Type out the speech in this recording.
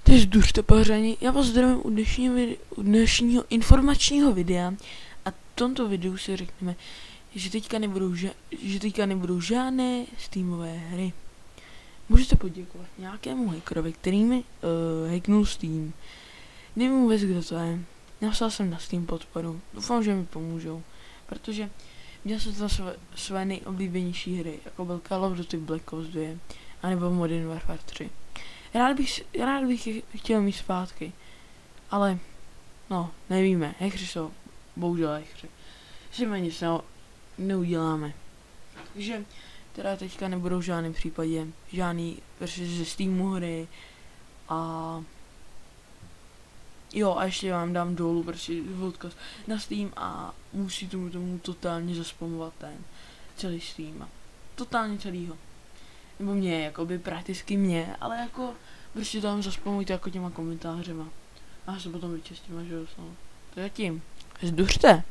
Takže dušte pařani, já vás zdravím u dnešního informačního videa a v tomto videu si řekneme, že teďka nebudou žádné Steamové hry. Můžete poděkovat nějakému hackerovi, který mi hacknul Steam. Nevím vůbec, kdo to je. Napsal jsem na Steam podporu. Doufám, že mi pomůžou, protože měl jsem tam své nejoblíbenější hry, jako byl Call of Duty Black Ops 2, anebo Modern Warfare 3. Rád bych je chtěl mít zpátky, ale no, nevíme, hackeři jsou bohužel hackeři. Si my nic neuděláme. Takže teda teďka nebudou v žádném případě žádný ze Steamu hry a jo, a ještě vám dám dolů prostě odkaz na Steam a musí tomu totálně zaspamovat ten celý Steam. Totálně celýho. Nebo mě, jakoby prakticky mě, ale jako prostě tam zaspamujte jako těma komentářema. A já se potom vyčistím, že jo, to je tím. Zduřte!